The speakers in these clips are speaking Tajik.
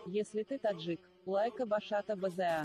Если ты таджик, лайка Башата БЗА.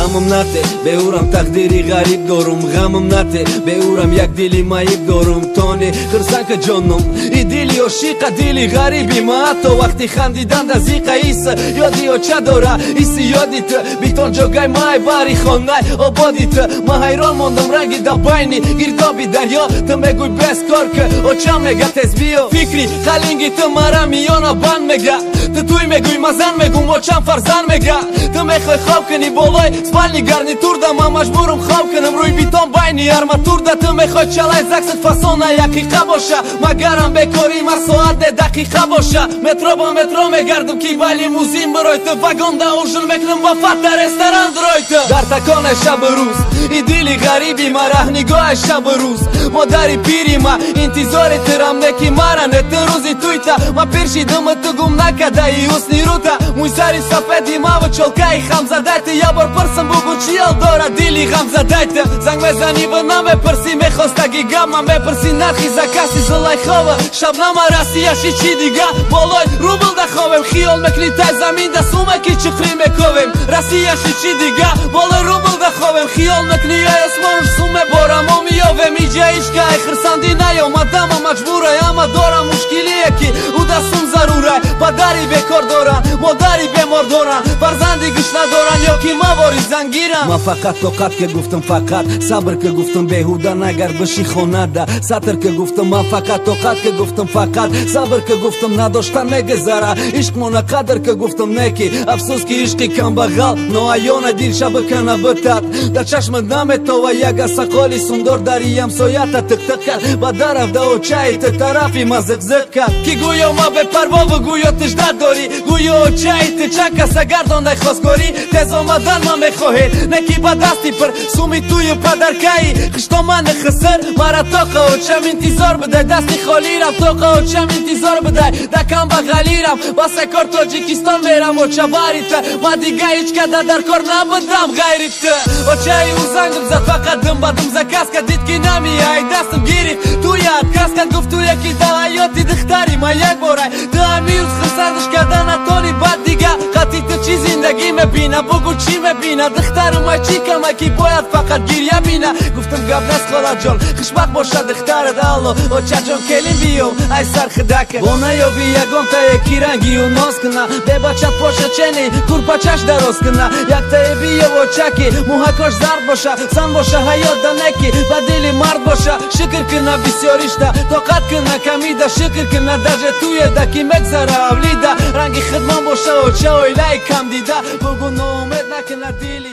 غمم نته بهورم تقدیری غریب دارم غمم نته بهورم یک دلی مایب دارم تانی خرسنک جانم ای دلی عاشق دلی غریبی ما حتی وقتی خندیدن دزیقه ایس یادی و چه داره ایسی یادیت بیتون جاگای مای باری خانه آبادیت ما حیران ماندم رنگی دا بینی گردابی دریا تو میگوی بس کار که او چم میگه تز بیا فکری خلینگی تو مرا میانا بند میگه تو توی میگوی مزن میگم او چم فرزن میگه تو میخوای خواب کنی بالای спальни гарнитур да ма маҷбурам хоб кунам рӯи битон байни арматур да ту мехоҳ чалай заксат фасона якиқа боша магарам бекори ма соате дақиқа боша метро ба метро мегардам ки ба лимузин барои ту вагон да ужин мекунам ба фата ресторан барои ту дар таконе шабу рӯз и дили ғариби ма раҳнигоҳи шабу рӯз модари пири ма интизори тирам неки маране ту рӯзи туйта ма пиршидама ту гум накадаи ҳусни рута мӯй сари сафеди маву чолкаи хамзадайти я бор пирсам бугу чиял дора дили ғамзадайти занг мезани ва намепирси мехостаги гам ма мепирси нархи закаси зулайхова шабнама расияши чӣ дига болой рубл да ховем хиёл мекунӣ тай замин да сумаки чиқрӣ мековем расияши чӣ дига болой рубл да ховем хиёл мекунӣ ай осмонш суме бора мо миёвем иҷа ишка ай хирсандӣ наёмадама маҷбурай ама дорам мушкилие ки ӯ да сум зарурай падари бекор доран модари бемор доран фарзанди гӯш надоран ё ки мавори зангирам ма фақат тоқат ке гуфтам фақат сабр ке гуфтам беҳуда нагар биши хонада сатр ке гуфтам ман фақат тоқат ке гуфтам фақат сабр ке гуфтам надоштан мегузара ишқ мона қадр ке гуфтам неки афсӯс ки ишқи камбағал ноаёна дилшаба кана битад дар чашмат наметова як асақоли сумдор дари ҳамсоята тиқтиқ кард ба дарафда очаи ти тарафи ма зиқзиқ кард ки гӯё ма бепарвову гӯё тиждат дорӣ гӯё очаи ти чанд каса гардондай хостгорӣ тез омадан ма мехоҳед неки ба дасти пир суми тую падаркаи хиштомани хиср мара тоқа очам интизор бидай дасти холирам тоқа очам интизор бидай да камбағалирам ба сакор тоҷикистон мерам очабари ти ма дига ҳеҷ када дар кор набудам ғайри ти очаи ӯ зангм зад фақат дум ба дум за каска дид ки намиай дастам гирифт туяд каска гуфту яки да ҳаёти духтари ма як борай ту ҳамирӯз хирсандиш карда натони бад дига қати ту чӣ зиндагӣ мебина бугу чӣ мебина духтару май чӣ кама ки бояд фақат гирья бина гуфтам гап нест холаҷон хушбахт боша духтарат алло очаҷон келин биём ай сархидака бо наёби ягон та яки рангию ноз куна бебачат поша чени курпачаш дароз куна яктае биё очаки муҳакош зард боша сан боша ҳаёт да неки ба дили мард боша шукр куна бисёришта тоқат куна камида шукр куна даже туеда ки мегзара авлида ранги хидмон боша оча оилаи камдида бугу ноумед накуна дили